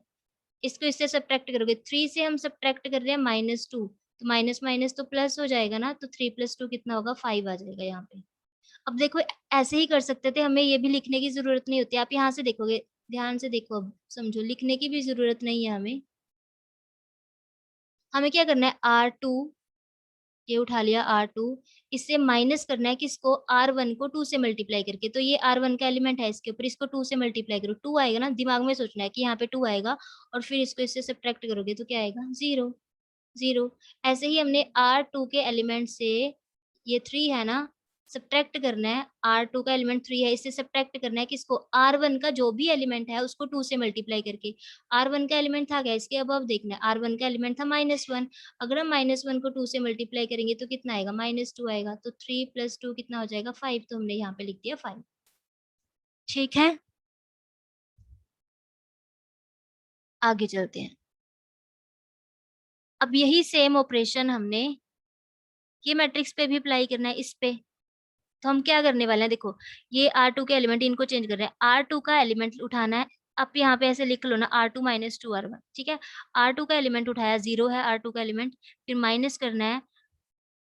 इसको इससे सब्ट्रैक्ट करोगे, 3 से हम सब्ट्रैक्ट कर रहे हैं -2, तो माइनस माइनस तो प्लस हो जाएगा ना, तो 3 + 2 कितना होगा? 5 आ जाएगा यहाँ पे। अब देखो, ऐसे ही कर सकते थे, हमें ये भी लिखने की जरूरत नहीं होती। आप यहाँ से देखोगे, ध्यान से देखो, अब समझो, लिखने की भी जरूरत नहीं है हमें। हमें क्या करना है? R2, ये उठा लिया R2, इससे माइनस करना है किसको? R1 को 2 से मल्टीप्लाई करके। तो ये R1 का एलिमेंट है, इसके ऊपर इसको 2 से मल्टीप्लाई करो, 2 आएगा ना। दिमाग में सोचना है कि यहाँ पे 2 आएगा, और फिर इसको इससे सब्ट्रैक्ट करोगे तो क्या आएगा? 0 0। ऐसे ही हमने R2 के एलिमेंट से, ये 3 है ना, सब्ट्रैक्ट करना है, R2 का एलिमेंट 3 है, इससे सब्ट्रैक्ट करना है किसको, R1 का जो भी एलिमेंट है उसको 2 से मल्टीप्लाई करके। R1 का एलिमेंट था क्या, इसके अबव देखना है, R1 का एलिमेंट था -1, अगर हम -1 को 2 से मल्टीप्लाई करेंगे तो कितना आएगा, -2 आएगा, तो 3 + 2 कितना हो जाएगा, 5, तो हमने यहाँ पे लिख दिया 5। ठीक है, आगे चलते हैं। अब यही सेम ऑपरेशन हमने ये मैट्रिक्स पे भी अप्लाई करना है, इस पे। तो हम क्या करने वाले हैं, देखो ये R2 के एलिमेंट, इनको चेंज कर रहे हैं, R2 का एलिमेंट उठाना है। अब यहाँ पे ऐसे लिख लो ना, R2 - 2 R1, ठीक है। R2 का एलिमेंट उठाया, 0 है R2 का एलिमेंट, फिर माइनस करना है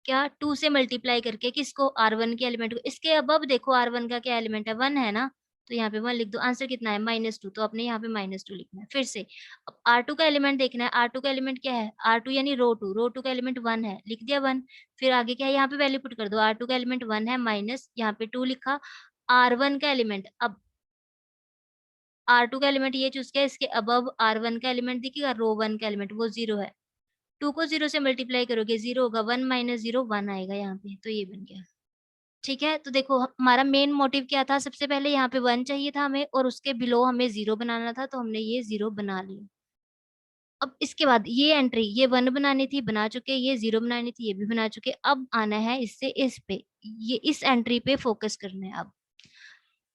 क्या, 2 से मल्टीप्लाई करके किसको, R1 के एलिमेंट को। इसके अबव देखो R1 का क्या एलिमेंट है, 1 है ना, तो यहाँ पे 1 लिख दो। आंसर कितना है, -2, तो आपने यहाँ पे -2 लिखना है। फिर से अब R2 का एलिमेंट देखना है, R2 का एलिमेंट क्या है, R2 यानी रो 2 का एलिमेंट 1 है, लिख दिया 1। फिर आगे क्या है, यहाँ पे वैल्यू पुट कर दो, R2 का एलिमेंट 1 है, माइनस यहाँ पे 2 लिखा। R1 का एलिमेंट, अब R2 का एलिमेंट ये चूज किया, इसके अबव R1 का एलिमेंट दिखेगा, रो 1 का एलिमेंट वो 0 है, 2 को 0 से मल्टीप्लाई करोगे 0 होगा, 1 - 0 1 आएगा यहाँ पे, तो ये बन गया। ठीक है, तो देखो हमारा मेन मोटिव क्या था, सबसे पहले यहाँ पे 1 चाहिए था हमें, और उसके बिलो हमें 0 बनाना था, तो हमने ये 0 बना लिया। अब इसके बाद ये एंट्री, ये 1 बनानी थी, बना चुके, ये 0 बनानी थी, ये भी बना चुके। अब आना है इससे इस पे, ये इस एंट्री पे फोकस करना है।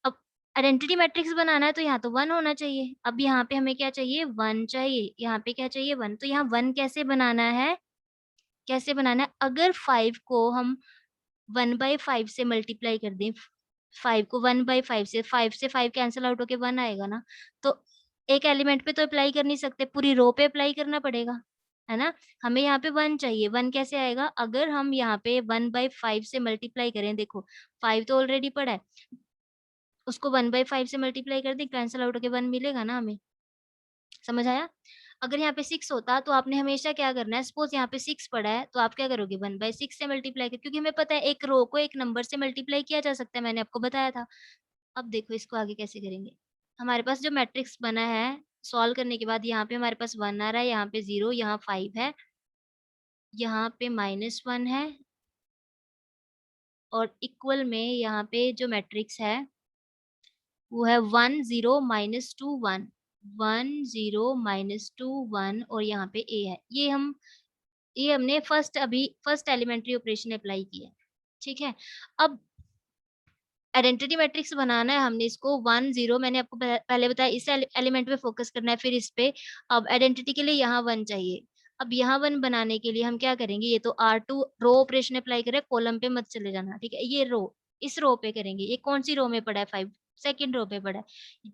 अब आइडेंटिटी मैट्रिक्स बनाना है, तो यहाँ तो 1 होना चाहिए। अब यहाँ पे हमें क्या चाहिए, 1 चाहिए, यहाँ पे क्या चाहिए, 1। तो यहाँ 1 कैसे बनाना है, कैसे बनाना है, अगर 5 को हम 1/5 से मल्टीप्लाई कर दें, 5 को 1/5 से, 5 से 5 कैंसिल आउट होके 1 आएगा ना, तो एक एलिमेंट पे तो अप्लाई कर नहीं सकते, पूरी रो पे अप्लाई करना पड़ेगा, है ना। हमें यहाँ पे 1 चाहिए, 1 कैसे आएगा, अगर हम यहाँ पे 1/5 से मल्टीप्लाई करें, देखो 5 तो ऑलरेडी पड़ा है, उसको 1/5 से मल्टीप्लाई कर दें, कैंसिल आउट होके 1 मिलेगा ना हमें, समझ आया। अगर यहाँ पे 6 होता तो आपने हमेशा क्या करना है, सपोज यहाँ पे 6 पड़ा है, तो आप क्या करोगे, 1/6 से मल्टीप्लाई कर, क्योंकि हमें पता है एक रो को एक नंबर से मल्टीप्लाई किया जा सकता है, मैंने आपको बताया था। अब देखो इसको आगे कैसे करेंगे। हमारे पास जो मैट्रिक्स बना है, सॉल्व करने के बाद यहाँ पे हमारे पास 1 आ रहा है, यहाँ पे 0, यहाँ 5 है, यहाँ पे -1 है, और इक्वल में यहाँ पे जो मैट्रिक्स है वो है 1 0 -2 1, 1 0 -2 1, और यहाँ पे a है। ये हमने फर्स्ट एलिमेंट्री ऑपरेशन अप्लाई किया है। ठीक है, अब आइडेंटिटी मैट्रिक्स बनाना है हमने, इसको 1 0 मैंने आपको पहले बताया, इस एलिमेंट पे फोकस करना है, फिर इस पे। अब आइडेंटिटी के लिए यहाँ 1 चाहिए। अब यहाँ 1 बनाने के लिए हम क्या करेंगे, ये तो R2 रो ऑपरेशन अप्लाई करें, कॉलम पे मत चले जाना, ठीक है। ये रो, इस रो पे करेंगे, ये कौन सी रो में पड़ा है, 5 सेकंड रो पे पड़ा है,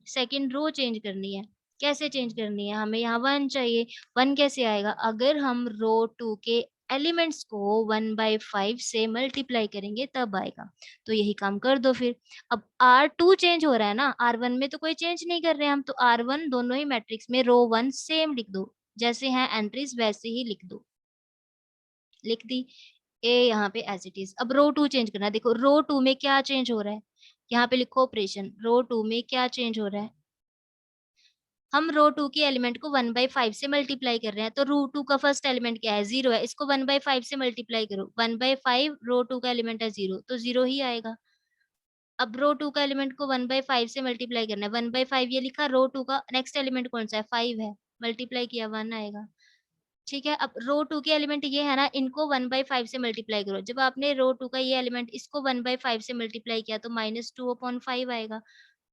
सेकंड रो चेंज करनी है। कैसे चेंज करनी है, हमें यहाँ 1 चाहिए, 1 कैसे आएगा, अगर हम रो 2 के एलिमेंट्स को 1/5 से मल्टीप्लाई करेंगे तब आएगा। तो यही काम कर दो फिर। अब R2 चेंज हो रहा है ना, R1 में तो कोई चेंज नहीं कर रहे हैं हम, तो R1 दोनों ही मैट्रिक्स में रो 1 सेम लिख दो, जैसे हैं एंट्रीज वैसे ही लिख दो, लिख दी। ए यहाँ पे एज इट इज। अब रो 2 चेंज करना है, देखो रो 2 में क्या चेंज हो रहा है, यहाँ पे लिखो ऑपरेशन, रो 2 में क्या चेंज हो रहा है, हम रो 2 के एलिमेंट को 1/5 से मल्टीप्लाई कर रहे हैं, तो रो 2 का फर्स्ट एलिमेंट क्या है, 0 है, इसको 1/5 से मल्टीप्लाई करो, 1/5 रो 2 का एलिमेंट है 0, तो 0 ही आएगा। अब रो 2 का एलिमेंट को 1/5 से मल्टीप्लाई करना है, 1/5 ये लिखा, रो 2 का नेक्स्ट एलिमेंट कौन सा है, 5 है, मल्टीप्लाई किया 1 आएगा। ठीक है, अब रो 2 के एलिमेंट ये है ना, इनको 1/5 से मल्टीप्लाई करो, जब आपने रो 2 का ये एलिमेंट इसको 1/5 से मल्टीप्लाई किया तो -2/5 आएगा।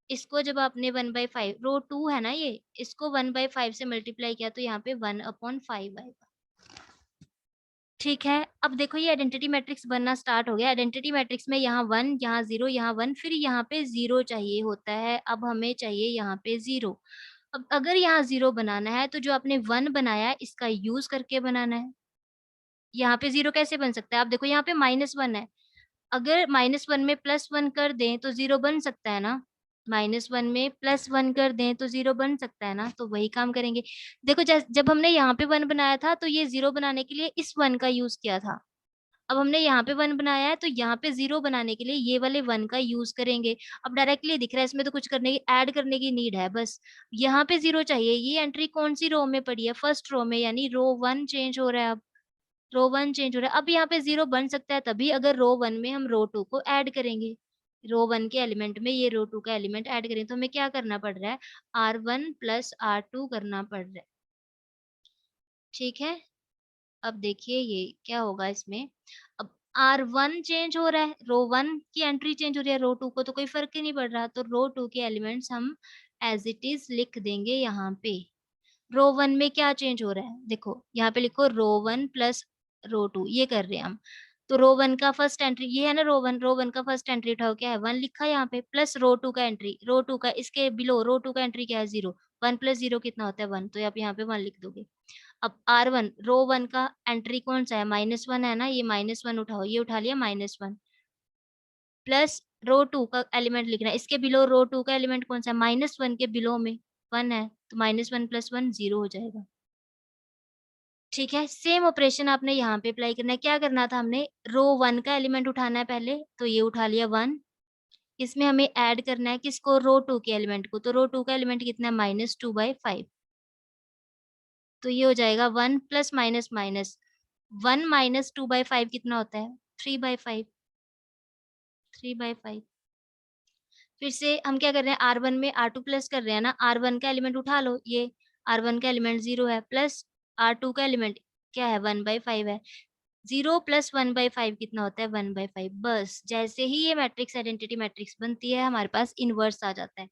इसको जब आपने 1/5, रो 2 है ना ये, इसको 1/5 से मल्टीप्लाई किया तो यहाँ पे 1/5 आएगा। ठीक है, अब देखो ये आइडेंटिटी मैट्रिक्स बनना स्टार्ट हो गया। आइडेंटिटी मैट्रिक्स में यहाँ 1, यहाँ 0, यहाँ 1, फिर यहाँ पे 0 चाहिए होता है। अब हमें चाहिए यहाँ पे 0। अब अगर यहाँ 0 बनाना है तो जो आपने 1 बनाया है इसका यूज करके बनाना है। यहाँ पे 0 कैसे बन सकता है, आप देखो यहाँ पे -1 है, अगर -1 में +1 कर दें तो 0 बन सकता है ना, -1 में +1 कर दें तो 0 बन सकता है ना, तो वही काम करेंगे। देखो जब हमने यहाँ पे 1 बनाया था तो ये 0 बनाने के लिए इस 1 का यूज किया था। अब हमने यहाँ पे 1 बनाया है तो यहाँ पे 0 बनाने के लिए ये वाले 1 का यूज करेंगे। अब डायरेक्टली दिख रहा है, इसमें तो कुछ करने की, ऐड करने की नीड है बस। यहाँ पे 0 चाहिए, ये एंट्री कौन सी रो में पड़ी है, फर्स्ट रो में, यानी रो 1 चेंज हो रहा है अब। रो 1 चेंज हो रहा है। अब यहाँ पे 0 बन सकता है तभी अगर रो 1 में हम रो 2 को ऐड करेंगे। रो 1 के एलिमेंट में ये रो 2 का एलिमेंट ऐड करें तो हमें क्या करना पड़ रहा है, R1 प्लस R2 करना पड़ रहा है। ठीक है, अब देखिए ये क्या होगा इसमें। अब R1 चेंज हो रहा है, रो 1 की एंट्री चेंज हो रही है, रो 2 को तो कोई फर्क ही नहीं पड़ रहा, तो रो 2 के एलिमेंट्स हम एज इट इज लिख देंगे यहाँ पे। रो 1 में क्या चेंज हो रहा है, देखो यहाँ पे लिखो रो 1 प्लस रो 2, ये कर रहे हैं हम। तो रो 1 का फर्स्ट एंट्री ये है ना, रो 1 का फर्स्ट एंट्री उठाओ, क्या है 1 लिखा है यहाँ पे, प्लस रो 2 का एंट्री, रो 2 का इसके बिलो रो 2 का एंट्री क्या है 0, 1 प्लस 0 कितना होता है 1, तो आप यहाँ पे 1 लिख दोगे। अब R1 रो 1 का एंट्री कौन सा है, -1 है ना, ये -1 उठाओ, ये उठा लिया -1, प्लस रो 2 का एलिमेंट लिखना है, इसके बिलो रो 2 का एलिमेंट कौन सा है, -1 के बिलो में 1 है, तो -1 प्लस 1 0 हो जाएगा। ठीक है, सेम ऑपरेशन आपने यहाँ पे अप्लाई करना है। क्या करना था हमने, रो 1 का एलिमेंट उठाना है पहले, तो ये उठा लिया 1, इसमें हमें ऐड करना है किसको, रो 2 के एलिमेंट को, तो रो 2 का एलिमेंट कितना है -2/5, तो ये हो जाएगा 1 प्लस माइनस माइनस 1 माइनस 2/5 कितना होता है 3/5, 3/5। फिर से हम क्या कर रहे हैं, R1 में R2 प्लस कर रहे हैं ना, R1 का एलिमेंट उठा लो, ये R1 का एलिमेंट 0 है, प्लस R2 का एलिमेंट क्या है 1/5 है, 0 प्लस 1/5 कितना होता है 1/5। बस जैसे ही ये मैट्रिक्स आइडेंटिटी मैट्रिक्स बनती है हमारे पास इनवर्स आ जाता है।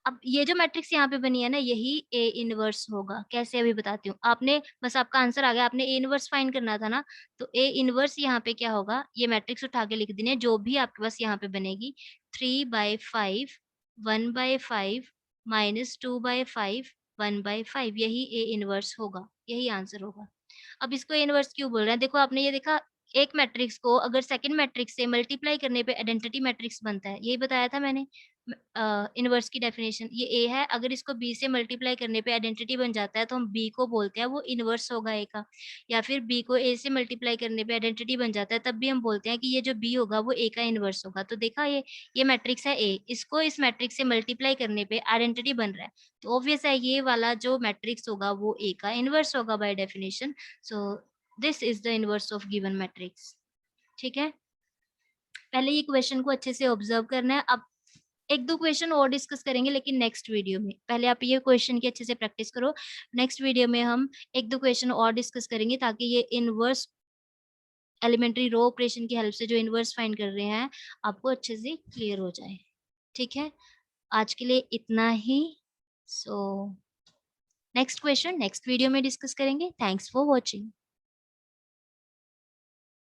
अब ये जो मैट्रिक्स यहाँ पे बनी है ना, यही ए इनवर्स होगा। कैसे, अभी बताती हूँ। आपने बस आपका आंसर आ गया, आपने ए इनवर्स फाइंड करना था ना, तो ए इनवर्स यहाँ पे क्या होगा, ये मैट्रिक्स उठा के लिख देनी है जो भी आपके पास यहाँ पे बनेगी, 3/5, 1/5, -2/5, 1/5, यही ए इनवर्स होगा, यही आंसर होगा। अब इसको ए इनवर्स क्यों बोल रहे हैं, देखो आपने ये देखा, एक मैट्रिक्स को अगर सेकंड मैट्रिक्स से मल्टीप्लाई करने पे आइडेंटिटी मैट्रिक्स बनता है, यही बताया था मैंने। इनवर्स की डेफिनेशन ये ए है, अगर इसको बी से मल्टीप्लाई करने पे आइडेंटिटी बन जाता है तो हम बी को बोलते हैं वो इनवर्स होगा ए का, या फिर बी को ए से मल्टीप्लाई करने पे आइडेंटिटी बन जाता है तब भी हम बोलते हैं कि ये जो बी होगा वो ए का इनवर्स होगा। तो देखा, ये मैट्रिक्स है ए, इसको इस मैट्रिक्स से मल्टीप्लाई करने पे आइडेंटिटी बन रहा है, तो ऑब्वियस है ये वाला जो मैट्रिक्स होगा वो ए का इनवर्स होगा by definition. So this is the inverse of given matrix. ठीक है, पहले ये क्वेश्चन को अच्छे से ऑब्जर्व करना है। अब एक दो क्वेश्चन और डिस्कस करेंगे लेकिन नेक्स्ट वीडियो में, पहले आप ये क्वेश्चन की अच्छे से प्रैक्टिस करो। नेक्स्ट वीडियो में हम एक दो क्वेश्चन और डिस्कस करेंगे ताकि ये इनवर्स एलिमेंट्री रो ऑपरेशन की हेल्प से जो इनवर्स फाइंड कर रहे हैं आपको अच्छे से क्लियर हो जाए। ठीक है, आज के लिए इतना ही। So next question next video में डिस्कस करेंगे। Thanks for watching.